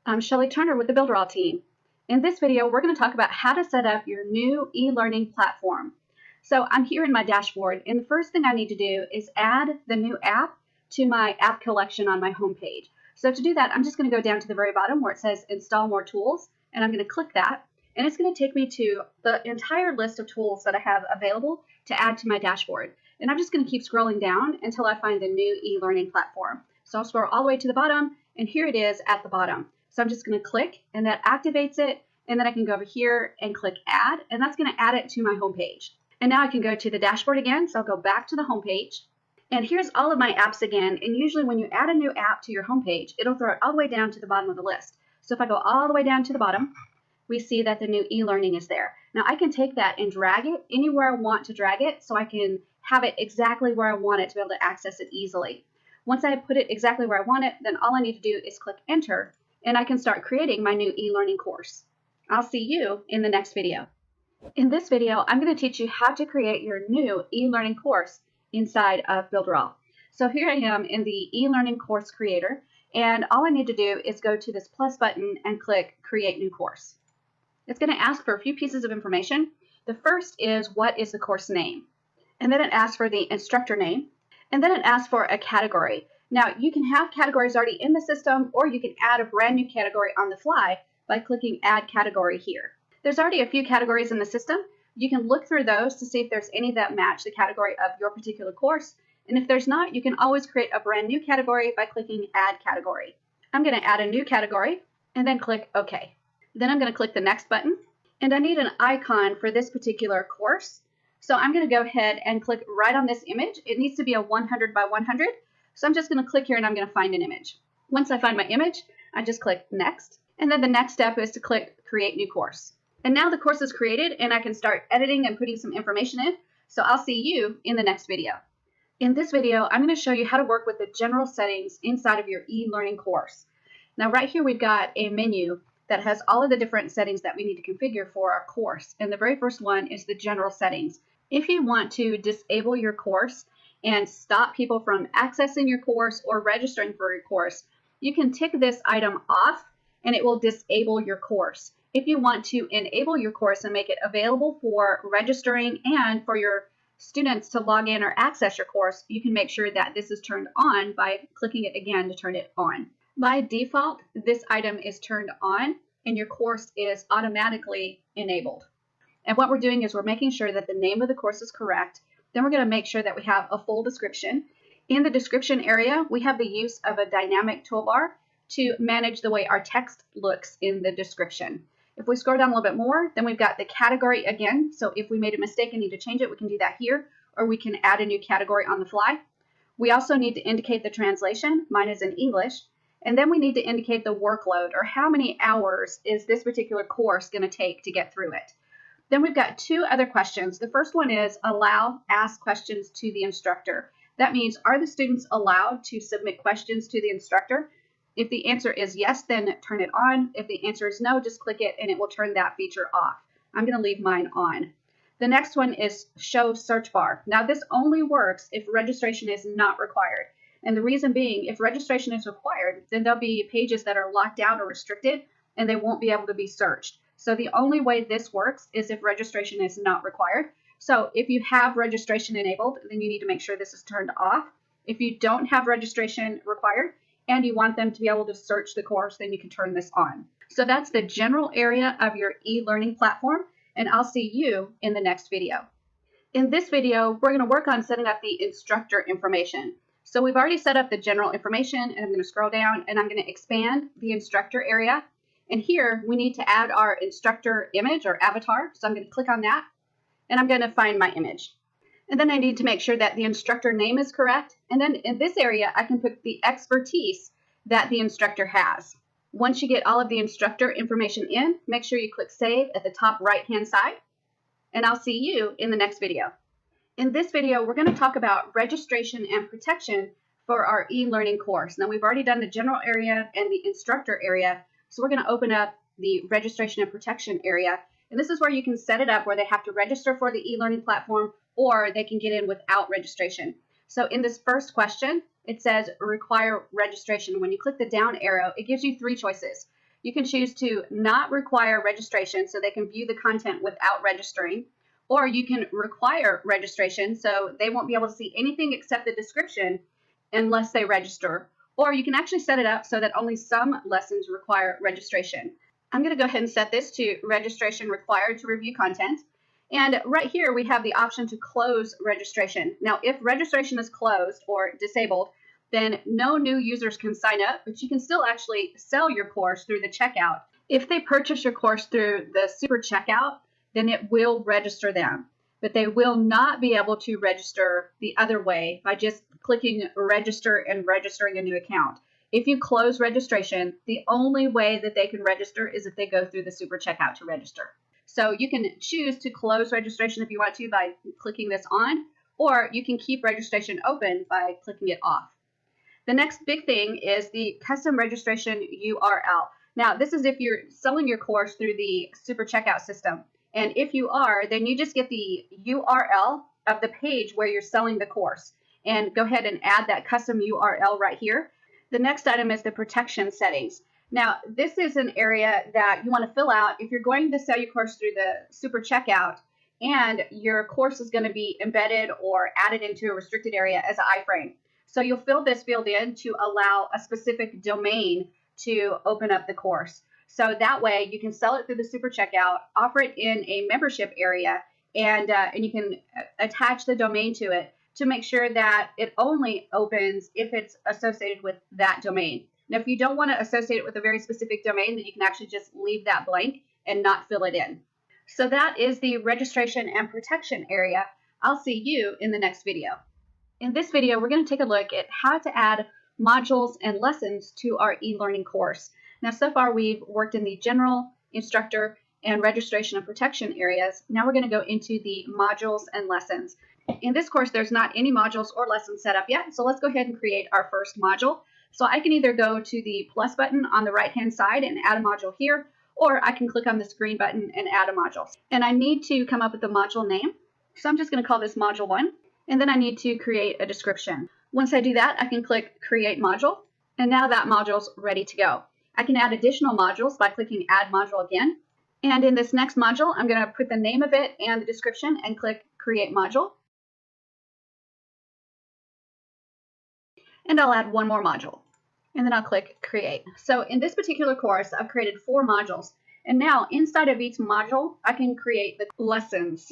I'm Shelley Turner with the Builderall team. In this video, we're going to talk about how to set up your new e-learning platform. So I'm here in my dashboard, and the first thing I need to do is add the new app to my app collection on my home page. So to do that, I'm just going to go down to the very bottom where it says Install More Tools, and I'm going to click that, and it's going to take me to the entire list of tools that I have available to add to my dashboard. And I'm just going to keep scrolling down until I find the new e-learning platform. So I'll scroll all the way to the bottom, and here it is at the bottom. So I'm just going to click, and that activates it, and then I can go over here and click Add, and that's going to add it to my home page. And now I can go to the dashboard again, so I'll go back to the home page. And here's all of my apps again, and usually when you add a new app to your home page, it'll throw it all the way down to the bottom of the list. So if I go all the way down to the bottom, we see that the new e-learning is there. Now I can take that and drag it anywhere I want to drag it, so I can have it exactly where I want it to be able to access it easily. Once I put it exactly where I want it, then all I need to do is click Enter, and I can start creating my new e-learning course. I'll see you in the next video. In this video, I'm going to teach you how to create your new e-learning course inside of Builderall. So here I am in the e-learning course creator, and all I need to do is go to this plus button and click Create New Course. It's going to ask for a few pieces of information. The first is what is the course name, and then it asks for the instructor name, and then it asks for a category. Now you can have categories already in the system, or you can add a brand new category on the fly by clicking Add Category here. There's already a few categories in the system. You can look through those to see if there's any that match the category of your particular course. And if there's not, you can always create a brand new category by clicking Add Category. I'm going to add a new category and then click OK. Then I'm going to click the next button, and I need an icon for this particular course. So I'm going to go ahead and click right on this image. It needs to be a 100 by 100. So I'm just going to click here and I'm going to find an image. Once I find my image, I just click Next. And then the next step is to click Create New Course. And now the course is created, and I can start editing and putting some information in. So I'll see you in the next video. In this video, I'm going to show you how to work with the general settings inside of your e-learning course. Now right here we've got a menu that has all of the different settings that we need to configure for our course. And the very first one is the general settings. If you want to disable your course and stop people from accessing your course or registering for your course, you can tick this item off and it will disable your course. If you want to enable your course and make it available for registering and for your students to log in or access your course, you can make sure that this is turned on by clicking it again to turn it on. By default, this item is turned on and your course is automatically enabled. And what we're doing is we're making sure that the name of the course is correct. Then we're going to make sure that we have a full description. In the description area, we have the use of a dynamic toolbar to manage the way our text looks in the description. If we scroll down a little bit more, then we've got the category again. So if we made a mistake and need to change it, we can do that here, or we can add a new category on the fly. We also need to indicate the translation. Mine is in English. And then we need to indicate the workload, or how many hours is this particular course going to take to get through it. Then we've got two other questions. The first one is allow ask questions to the instructor. That means, are the students allowed to submit questions to the instructor? If the answer is yes, then turn it on. If the answer is no, just click it and it will turn that feature off. I'm going to leave mine on. The next one is show search bar. Now this only works if registration is not required. And the reason being, if registration is required, then there'll be pages that are locked down or restricted and they won't be able to be searched. So the only way this works is if registration is not required. So if you have registration enabled, then you need to make sure this is turned off. If you don't have registration required and you want them to be able to search the course, then you can turn this on. So that's the general area of your e-learning platform, and I'll see you in the next video. In this video, we're going to work on setting up the instructor information. So we've already set up the general information, and I'm going to scroll down and I'm going to expand the instructor area. And here we need to add our instructor image or avatar. So I'm going to click on that and I'm going to find my image. And then I need to make sure that the instructor name is correct. And then in this area, I can put the expertise that the instructor has. Once you get all of the instructor information in, make sure you click Save at the top right-hand side. And I'll see you in the next video. In this video, we're going to talk about registration and protection for our e-learning course. Now, we've already done the general area and the instructor area, so we're going to open up the registration and protection area. And this is where you can set it up where they have to register for the e-learning platform or they can get in without registration. So in this first question, it says require registration. When you click the down arrow, it gives you three choices. You can choose to not require registration so they can view the content without registering, or you can require registration so they won't be able to see anything except the description unless they register, or you can actually set it up so that only some lessons require registration. I'm going to go ahead and set this to registration required to review content. And right here we have the option to close registration. Now, if registration is closed or disabled, then no new users can sign up, but you can still actually sell your course through the checkout. If they purchase your course through the super checkout, then it will register them, but they will not be able to register the other way by just clicking register and registering a new account. If you close registration, the only way that they can register is if they go through the super checkout to register. So you can choose to close registration if you want to by clicking this on, or you can keep registration open by clicking it off. The next big thing is the custom registration URL. Now, this is if you're selling your course through the super checkout system. And if you are, then you just get the URL of the page where you're selling the course and go ahead and add that custom URL right here. The next item is the protection settings. Now, this is an area that you want to fill out if you're going to sell your course through the super checkout and your course is going to be embedded or added into a restricted area as an iframe. So you'll fill this field in to allow a specific domain to open up the course. So that way you can sell it through the super checkout, offer it in a membership area, and you can attach the domain to it to make sure that it only opens if it's associated with that domain. Now, if you don't want to associate it with a very specific domain, then you can actually just leave that blank and not fill it in. So that is the registration and protection area. I'll see you in the next video. In this video, we're going to take a look at how to add modules and lessons to our e-learning course. Now, so far we've worked in the general, instructor, and registration and protection areas. Now we're going to go into the modules and lessons. In this course, there's not any modules or lessons set up yet, so let's go ahead and create our first module. So I can either go to the plus button on the right-hand side and add a module here, or I can click on this green button and add a module. And I need to come up with a module name. So I'm just going to call this Module 1, and then I need to create a description. Once I do that, I can click Create Module, and now that module's ready to go. I can add additional modules by clicking Add Module again. And in this next module, I'm going to put the name of it and the description and click Create Module. And I'll add one more module. And then I'll click Create. So in this particular course, I've created 4 modules. And now inside of each module, I can create the lessons.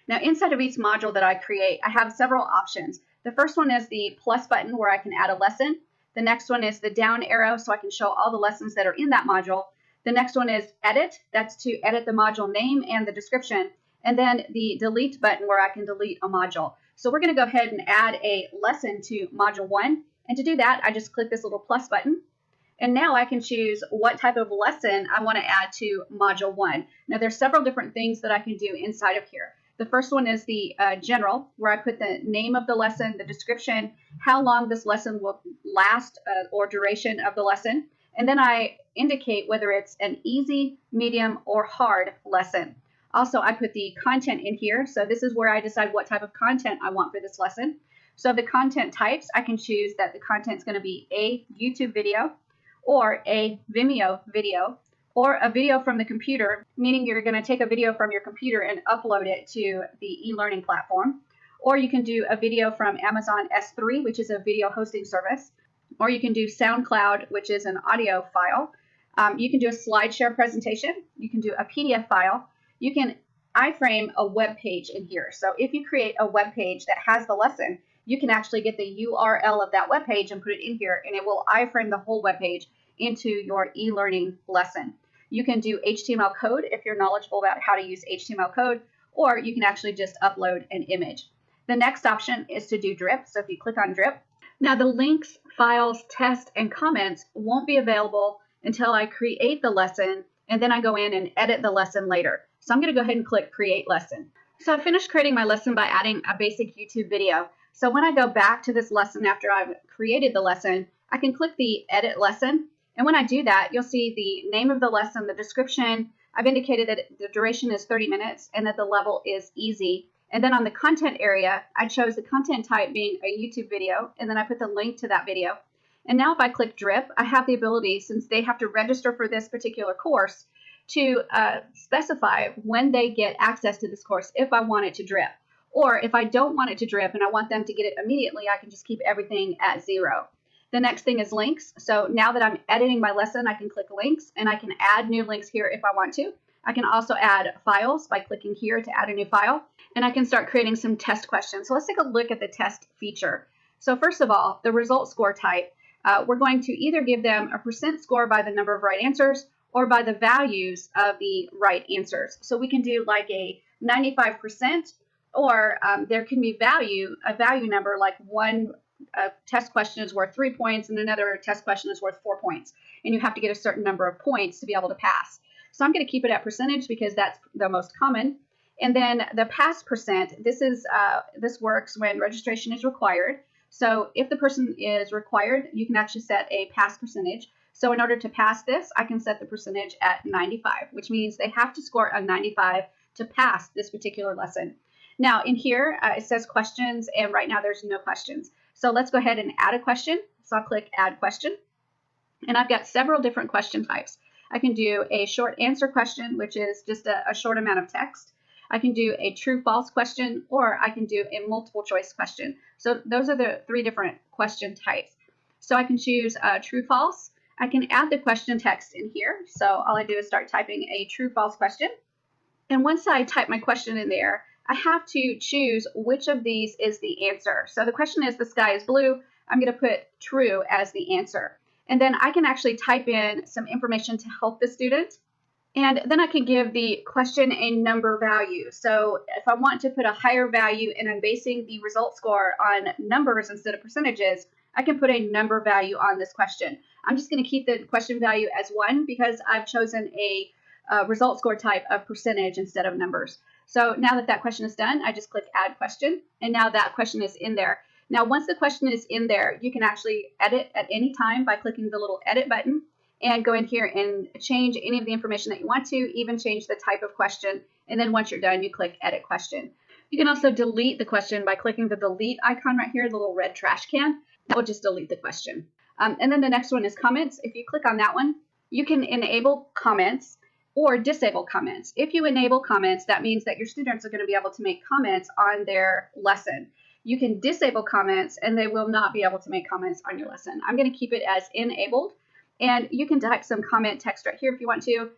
Now inside of each module that I create, I have several options. The first one is the plus button where I can add a lesson. The next one is the down arrow so I can show all the lessons that are in that module. The next one is edit. That's to edit the module name and the description. And then the delete button where I can delete a module. So we're going to go ahead and add a lesson to module 1. And to do that, I just click this little plus button. And now I can choose what type of lesson I want to add to module 1. Now there's several different things that I can do inside of here. The first one is the general, where I put the name of the lesson, the description, how long this lesson will last or duration of the lesson. And then I indicate whether it's an easy, medium, or hard lesson. Also, I put the content in here. So this is where I decide what type of content I want for this lesson. So the content types, I can choose that the content is going to be a YouTube video or a Vimeo video, or a video from the computer, meaning you're going to take a video from your computer and upload it to the e-learning platform. Or you can do a video from Amazon S3, which is a video hosting service. Or you can do SoundCloud, which is an audio file. You can do a SlideShare presentation. You can do a PDF file. You can iframe a web page in here. So if you create a web page that has the lesson, you can actually get the URL of that web page and put it in here, and it will iframe the whole web page into your e-learning lesson. You can do HTML code if you're knowledgeable about how to use HTML code, or you can actually just upload an image. The next option is to do drip. So if you click on drip, now the links, files, tests, and comments won't be available until I create the lesson, and then I go in and edit the lesson later. So I'm going to go ahead and click Create Lesson. So I finished creating my lesson by adding a basic YouTube video. So when I go back to this lesson after I've created the lesson, I can click the Edit Lesson. And when I do that, you'll see the name of the lesson, the description. I've indicated that the duration is 30 minutes and that the level is easy. And then on the content area, I chose the content type being a YouTube video, and then I put the link to that video. And now if I click drip, I have the ability, since they have to register for this particular course, to specify when they get access to this course if I want it to drip. Or if I don't want it to drip and I want them to get it immediately, I can just keep everything at 0. The next thing is links. So now that I'm editing my lesson, I can click links, and I can add new links here if I want to. I can also add files by clicking here to add a new file, and I can start creating some test questions. So let's take a look at the test feature. So first of all, the result score type, we're going to either give them a % score by the number of right answers or by the values of the right answers. So we can do like a 95%, or there can be a value number, like one test question is worth 3 points and another test question is worth 4 points. And you have to get a certain number of points to be able to pass. So I'm going to keep it at percentage because that's the most common. And then the pass %, this works when registration is required. So if the person is required, you can actually set a pass %. So in order to pass this, I can set the percentage at 95, which means they have to score a 95 to pass this particular lesson. Now in here, it says questions, and right now there's no questions. So let's go ahead and add a question. So I'll click add question. And I've got several different question types. I can do a short answer question, which is just a short amount of text. I can do a true-false question, or I can do a multiple choice question. So those are the 3 different question types. So I can choose true-false. I can add the question text in here. So all I do is start typing a true-false question. And once I type my question in there, I have to choose which of these is the answer. So the question is, the sky is blue. I'm going to put true as the answer. And then I can actually type in some information to help the student. And then I can give the question a number value. So if I want to put a higher value and I'm basing the result score on numbers instead of percentages, I can put a number value on this question. I'm just going to keep the question value as 1 because I've chosen a result score type of percentage instead of numbers. So now that question is done, I just click add question, and now that question is in there. Now once the question is in there, you can actually edit at any time by clicking the little edit button and go in here and change any of the information that you want to, even change the type of question. And then once you're done, you click edit question. You can also delete the question by clicking the delete icon right here, the little red trash can. That will just delete the question. And then the next one is comments. If you click on that one, you can enable comments or disable comments. If you enable comments, that means that your students are going to be able to make comments on their lesson. You can disable comments and they will not be able to make comments on your lesson. I'm going to keep it as enabled, and you can type some comment text right here if you want to.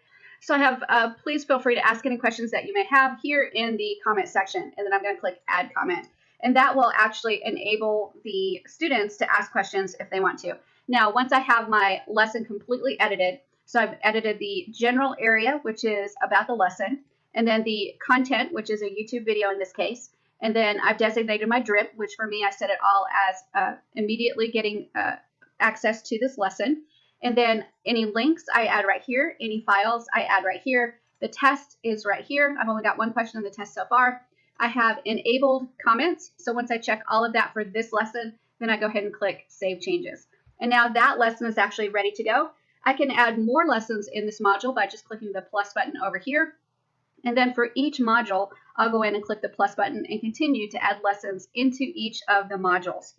So I have, please feel free to ask any questions that you may have here in the comment section, and then I'm going to click add comment. And that will actually enable the students to ask questions if they want to. Now, once I have my lesson completely edited, so I've edited the general area, which is about the lesson, and then the content, which is a YouTube video in this case, and then I've designated my drip, which for me, I set it all as immediately getting access to this lesson. And then any links I add right here, any files I add right here. The test is right here. I've only got 1 question on the test so far. I have enabled comments. So once I check all of that for this lesson, then I go ahead and click Save Changes. And now that lesson is actually ready to go. I can add more lessons in this module by just clicking the plus button over here. And then for each module, I'll go in and click the plus button and continue to add lessons into each of the modules.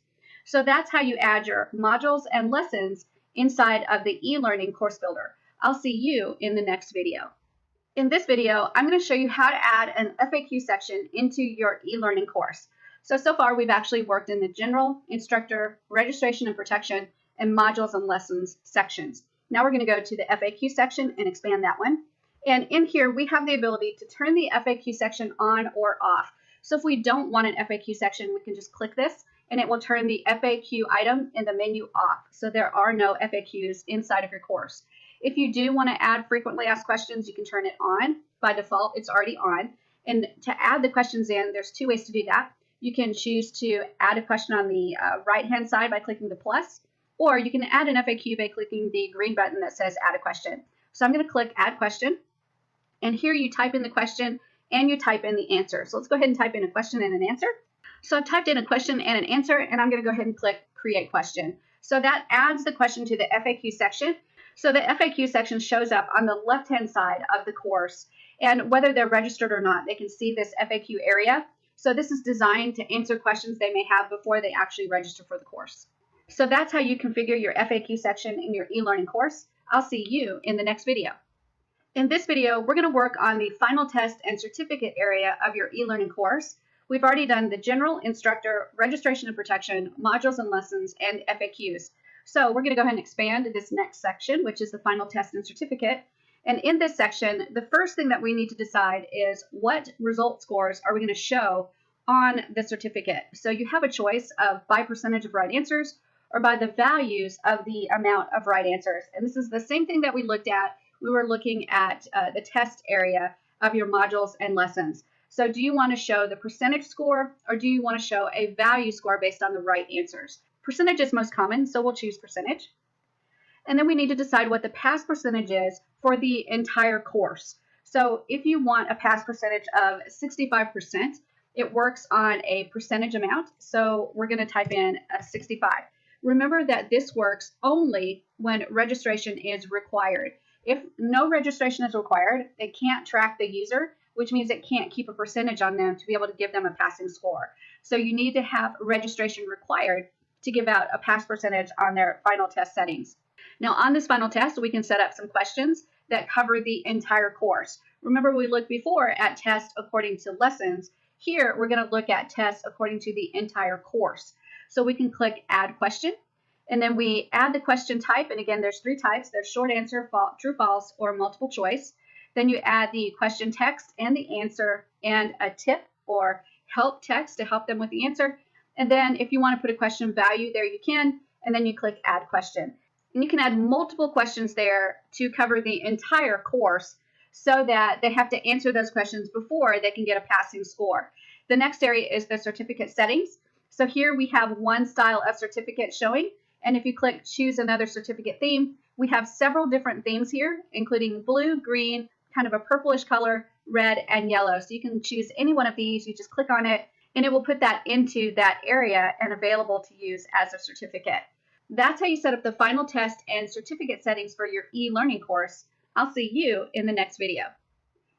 So that's how you add your modules and lessons inside of the eLearning course builder. I'll see you in the next video. In this video, I'm going to show you how to add an FAQ section into your eLearning course. So far we've actually worked in the general, instructor, registration and protection, and modules and lessons sections. Now we're going to go to the FAQ section and expand that one. And in here, we have the ability to turn the FAQ section on or off. So if we don't want an FAQ section, we can just click this and it will turn the FAQ item in the menu off. So there are no FAQs inside of your course. If you do want to add frequently asked questions, you can turn it on. By default, it's already on. And to add the questions in, there's 2 ways to do that. You can choose to add a question on the right-hand side by clicking the plus, or you can add an FAQ by clicking the green button that says add a question. So I'm going to click add question. And here you type in the question and you type in the answer. So let's go ahead and type in a question and an answer. So I've typed in a question and an answer, and I'm going to go ahead and click create question. So that adds the question to the FAQ section. So the FAQ section shows up on the left-hand side of the course, and whether they're registered or not, they can see this FAQ area. So this is designed to answer questions they may have before they actually register for the course. So that's how you configure your FAQ section in your e-learning course. I'll see you in the next video. In this video, we're going to work on the final test and certificate area of your e-learning course. We've already done the general, instructor, registration and protection, modules and lessons, and FAQs. So we're going to go ahead and expand this next section, which is the final test and certificate. And in this section, the first thing that we need to decide is what result scores are we going to show on the certificate. So you have a choice of by percentage of right answers or by the values of the amount of right answers. And this is the same thing that we looked at. We were looking at the test area of your modules and lessons. So do you want to show the percentage score or do you want to show a value score based on the right answers? Percentage is most common, so we'll choose percentage. And then we need to decide what the pass percentage is for the entire course. So if you want a pass percentage of 65%, it works on a percentage amount. So we're going to type in 65. Remember that this works only when registration is required. If no registration is required, it can't track the user, which means it can't keep a percentage on them to be able to give them a passing score. So you need to have registration required to give out a pass percentage on their final test settings. Now on this final test, we can set up some questions that cover the entire course. Remember we looked before at tests according to lessons. Here we're going to look at tests according to the entire course. So we can click Add Question. And then we add the question type, and again, there's three types. There's short answer, true, false, or multiple choice. Then you add the question text and the answer and a tip or help text to help them with the answer. And then if you want to put a question value there, you can, and then you click Add Question. And you can add multiple questions there to cover the entire course so that they have to answer those questions before they can get a passing score. The next area is the certificate settings. So here we have one style of certificate showing. And if you click choose another certificate theme, we have several different themes here, including blue, green, kind of a purplish color, red, and yellow. So you can choose any one of these. You just click on it, and it will put that into that area and available to use as a certificate. That's how you set up the final test and certificate settings for your e-learning course. I'll see you in the next video.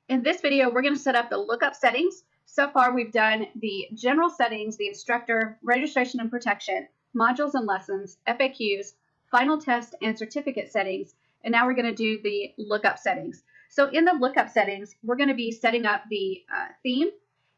In this video, we're going to set up the lookup settings. So far, we've done the general settings, the instructor, registration and protection, modules and lessons, FAQs, final test and certificate settings, and now we're going to do the lookup settings. So in the lookup settings, we're going to be setting up the theme,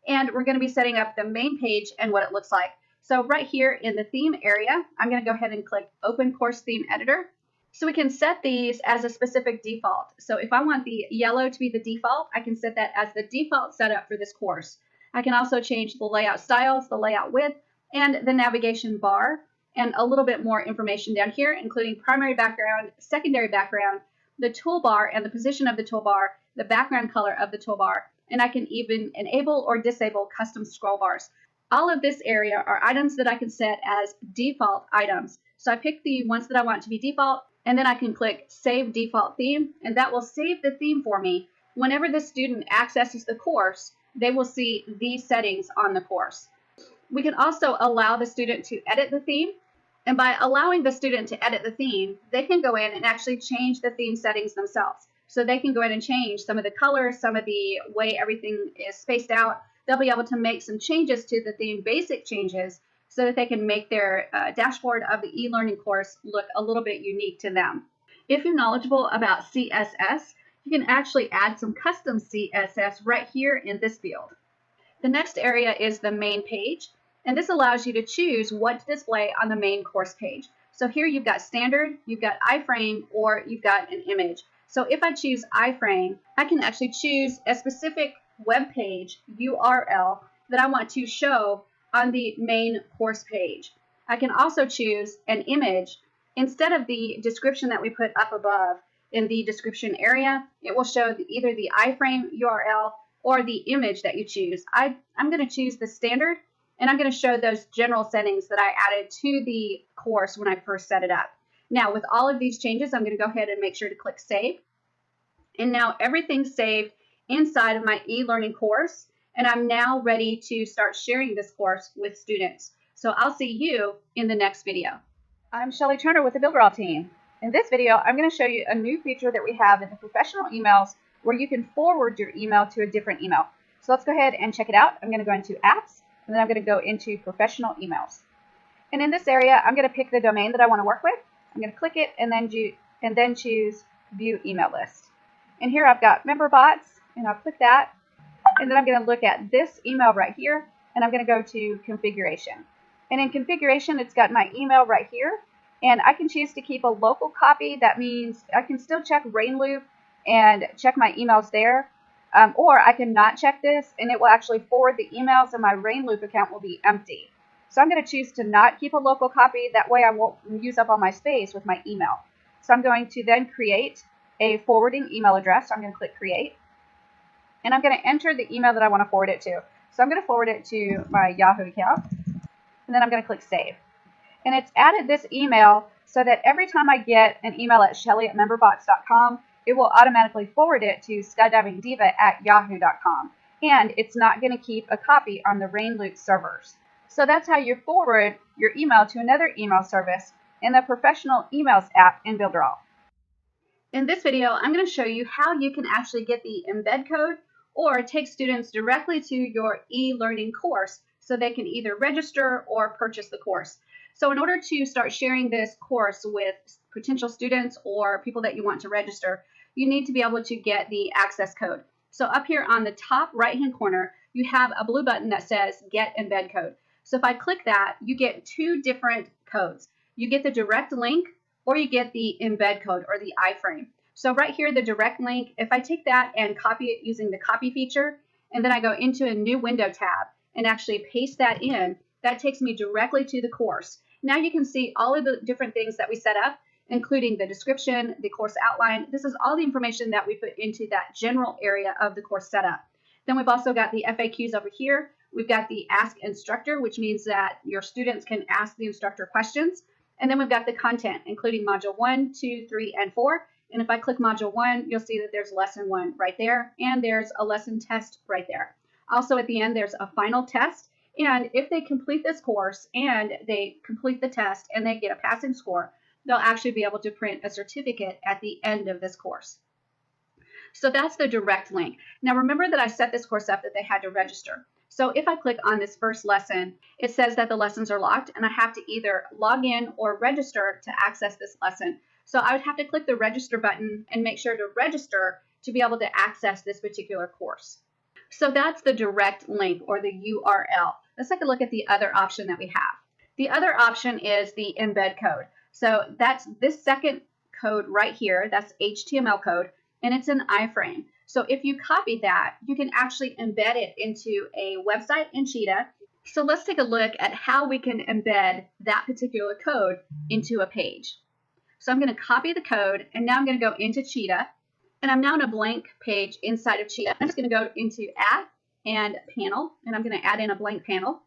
and we're going to be setting up the main page and what it looks like. So right here in the theme area, I'm going to go ahead and click Open Course Theme Editor. So we can set these as a specific default. So if I want the yellow to be the default, I can set that as the default setup for this course. I can also change the layout styles, the layout width, and the navigation bar, and a little bit more information down here, including primary background, secondary background, the toolbar and the position of the toolbar, the background color of the toolbar, and I can even enable or disable custom scroll bars. All of this area are items that I can set as default items. So I pick the ones that I want to be default, and then I can click Save Default Theme, and that will save the theme for me. Whenever the student accesses the course, they will see these settings on the course. We can also allow the student to edit the theme, and by allowing the student to edit the theme, they can go in and actually change the theme settings themselves. So they can go in and change some of the colors, some of the way everything is spaced out. They'll be able to make some changes to the theme, basic changes, so that they can make their dashboard of the e-learning course look a little bit unique to them. If you're knowledgeable about CSS, you can actually add some custom CSS right here in this field. The next area is the main page. And this allows you to choose what to display on the main course page. So here you've got standard, you've got iframe, or you've got an image. So if I choose iframe, I can actually choose a specific web page URL that I want to show on the main course page. I can also choose an image. Instead of the description that we put up above in the description area, it will show either the iframe URL or the image that you choose. I'm going to choose the standard, and I'm going to show those general settings that I added to the course when I first set it up. Now, with all of these changes, I'm going to go ahead and make sure to click Save. And now everything's saved inside of my e-learning course, and I'm now ready to start sharing this course with students. So I'll see you in the next video. I'm Shelly Turner with the Builderall team. In this video, I'm going to show you a new feature that we have in the professional emails where you can forward your email to a different email. So let's go ahead and check it out. I'm going to go into Apps, and then I'm going to go into Professional Emails. And in this area, I'm going to pick the domain that I want to work with. I'm going to click it and then choose View Email List. And here I've got Member Bots, and I'll click that. And then I'm going to look at this email right here, and I'm going to go to Configuration. And in Configuration, it's got my email right here. And I can choose to keep a local copy. That means I can still check Rainloop and check my emails there. Or I can not check this, and it will actually forward the emails, and my Rainloop account will be empty. So I'm going to choose to not keep a local copy. That way I won't use up all my space with my email. So I'm going to then create a forwarding email address. So I'm going to click Create. And I'm going to enter the email that I want to forward it to. So I'm going to forward it to my Yahoo account. And then I'm going to click Save. And it's added this email so that every time I get an email at Shelly@memberbots.com, it will automatically forward it to skydivingdiva@yahoo.com. And it's not going to keep a copy on the Rainloop servers. So that's how you forward your email to another email service in the Professional Emails app in Builderall. In this video, I'm going to show you how you can actually get the embed code or take students directly to your e-learning course so they can either register or purchase the course. So in order to start sharing this course with potential students or people that you want to register, you need to be able to get the access code. So up here on the top right-hand corner, you have a blue button that says Get Embed Code. So if I click that, you get two different codes. You get the direct link or you get the embed code or the iframe. So right here, the direct link, if I take that and copy it using the copy feature, and then I go into a new window tab and actually paste that in, that takes me directly to the course. Now you can see all of the different things that we set up, including the description, the course outline. This is all the information that we put into that general area of the course setup. Then we've also got the FAQs over here. We've got the Ask Instructor, which means that your students can ask the instructor questions. And then we've got the content, including Module 1, 2, 3, and 4. And if I click Module 1, you'll see that there's Lesson 1 right there, and there's a lesson test right there. Also at the end, there's a final test. And if they complete this course and they complete the test and they get a passing score, they'll actually be able to print a certificate at the end of this course. So that's the direct link. Now remember that I set this course up that they had to register. So if I click on this first lesson, it says that the lessons are locked and I have to either log in or register to access this lesson. So I would have to click the register button and make sure to register to be able to access this particular course. So that's the direct link or the URL. Let's take a look at the other option that we have. The other option is the embed code. So that's this second code right here. That's HTML code, and it's an iframe. So if you copy that, you can actually embed it into a website in Cheetah. So let's take a look at how we can embed that particular code into a page. So I'm going to copy the code, and now I'm going to go into Cheetah, and I'm now on a blank page inside of Cheetah. I'm just going to go into Add and Panel, and I'm going to add in a blank panel.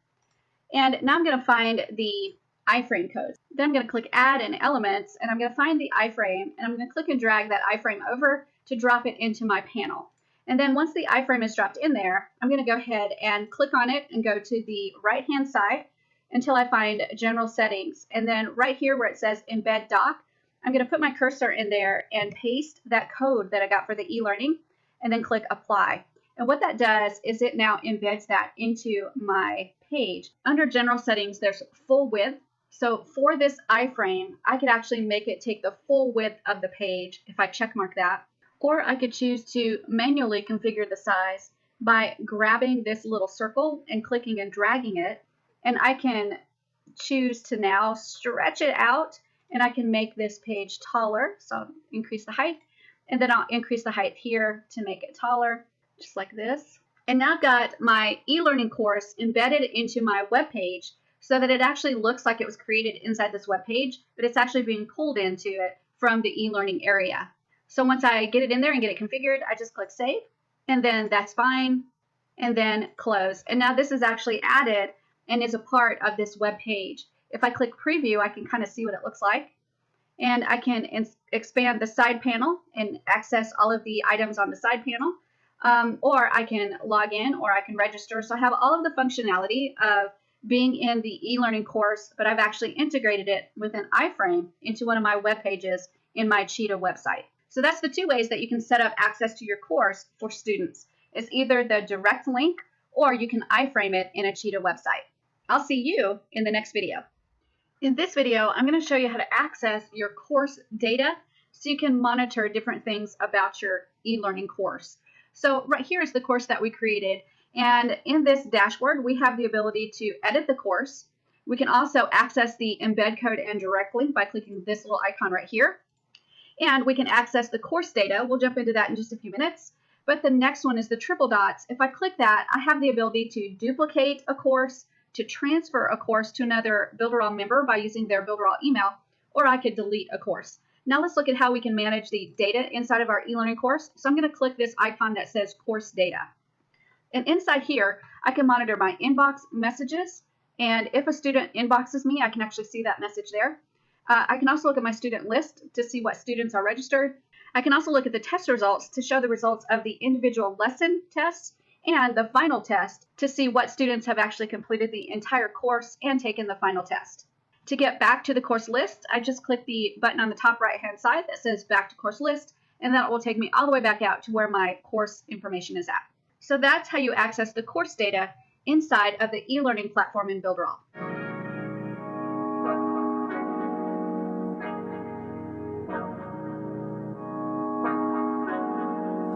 And now I'm going to find the iframe codes. Then I'm going to click Add in Elements, and I'm going to find the iframe, and I'm going to click and drag that iframe over to drop it into my panel. And then once the iframe is dropped in there, I'm going to go ahead and click on it and go to the right-hand side until I find General Settings. And then right here where it says Embed Doc, I'm going to put my cursor in there and paste that code that I got for the e-learning, and then click Apply. And what that does is it now embeds that into my page. Under General Settings, there's Full Width. So for this iframe, I could actually make it take the full width of the page if I checkmark that. Or I could choose to manually configure the size by grabbing this little circle and clicking and dragging it. And I can choose to now stretch it out, and I can make this page taller. So I'll increase the height, and then I'll increase the height here to make it taller, just like this. And now I've got my e-learning course embedded into my web page so that it actually looks like it was created inside this web page, but it's actually being pulled into it from the e-learning area. So once I get it in there and get it configured, I just click Save, and then that's fine, and then Close. And now this is actually added and is a part of this web page. If I click Preview, I can kind of see what it looks like. And I can expand the side panel and access all of the items on the side panel. Or I can log in, or I can register. So I have all of the functionality of being in the e-learning course, but I've actually integrated it with an iframe into one of my web pages in my Cheetah website. So that's the two ways that you can set up access to your course for students. is either the direct link or you can iframe it in a Cheetah website. I'll see you in the next video. In this video, I'm going to show you how to access your course data so you can monitor different things about your e-learning course. So right here is the course that we created, and in this dashboard we have the ability to edit the course. We can also access the embed code and direct link by clicking this little icon right here. And we can access the course data. We'll jump into that in just a few minutes. But the next one is the triple dots. If I click that, I have the ability to duplicate a course, to transfer a course to another Builderall member by using their Builderall email, or I could delete a course. Now let's look at how we can manage the data inside of our e-learning course. So I'm going to click this icon that says course data. And inside here, I can monitor my inbox messages. And if a student inboxes me, I can actually see that message there. I can also look at my student list to see what students are registered. I can also look at the test results to show the results of the individual lesson tests and the final test to see what students have actually completed the entire course and taken the final test. To get back to the course list, I just click the button on the top right-hand side that says back to course list, and that will take me all the way back out to where my course information is at. So that's how you access the course data inside of the e-learning platform in Builderall.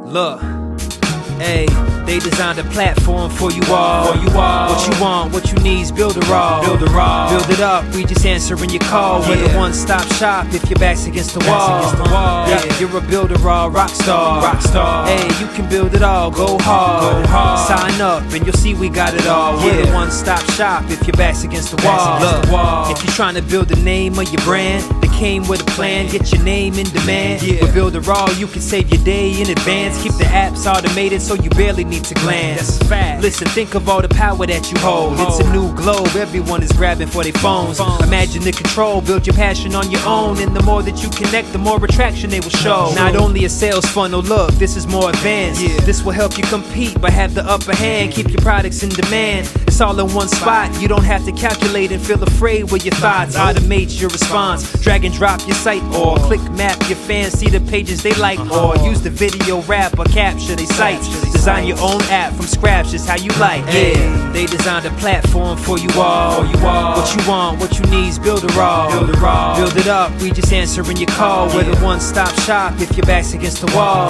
Look, hey, they designed a platform for you all. What you want, what you need is Builderall. Build it up, we just answering your call. We're the one-stop shop if your back's against the wall. Yeah, you're a Builderall rock star. Hey, you can build it all, go hard. Sign up and you'll see we got it all. We're the one-stop shop if your back's against the wall. Look, if you're trying to build the name of your brand, they came with a plan, get your name in demand. With Builderall, you can save your day in advance. Keep the apps automated so you barely need to glance. Listen, think of all the power that you hold. It's a new globe, everyone is grabbing for their phones. Imagine the control, build your passion on your own. And the more that you connect, the more attraction they will show. Not only a sales funnel, look, this is more advanced. This will help you compete, but have the upper hand. Keep your products in demand. It's all in one spot. You don't have to calculate and feel afraid with your thoughts. Automate your response. Drag and drop your site, or click map your fans, see the pages they like, or use the video wrap or capture their sites. Design your own app from scratch, just how you like. Yeah, they designed a platform for you all. What you want, what you need is Builderall. Build it up, we just answering your call. We're the one-stop shop if your back's against the wall.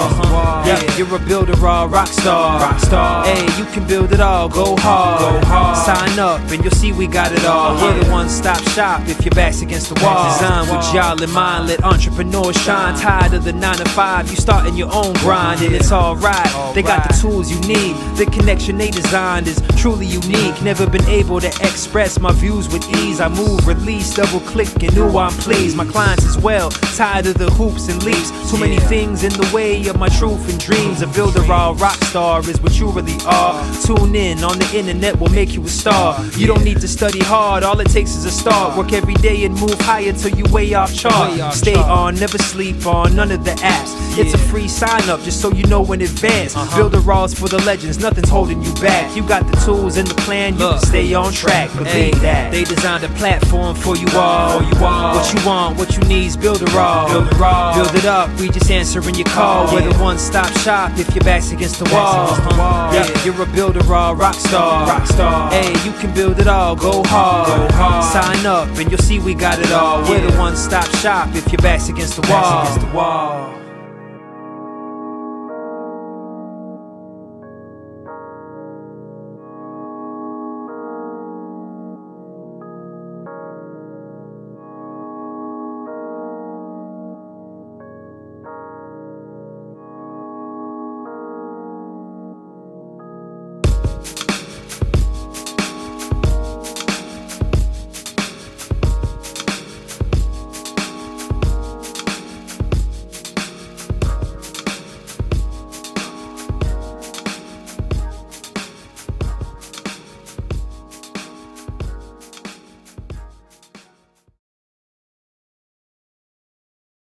Yeah, you're a Builderall rock star. Hey, you can build it all, go hard. Sign up and you'll see we got it all. We're the one-stop shop if your back's against the wall. Design with y'all in mind, let entrepreneurs shine. Tired of the 9 to 5, you starting your own grind, and it's alright. They got the tools you need. The connection they designed is truly unique. Never been able to express my views with ease. I move, release, double click, and ooh, I'm pleased. My clients as well, tired of the hoops and leaps. Too many things in the way of my truth and dreams. A Builderall rock star is what you really are. Tune in on the internet will make you a star. You don't need to study hard, all it takes is a start. Work every day and move higher till you way off chart. Stay on, never sleep on none of the apps. It's a free sign up just so you know in advance. Builderall's for the legends, nothing's holding you back. You got the tools and the plan, you can stay on track. Believe that. They designed a platform for you all. What you want, what you need is Builderall. Build it up, we just answering your call. We're the one-stop shop if your back's against the wall. Yeah, you're a Builderall rock star. Hey, you can build it all, go hard. Sign up and you'll see we got it all. We're the one-stop shop if your back's against the wall.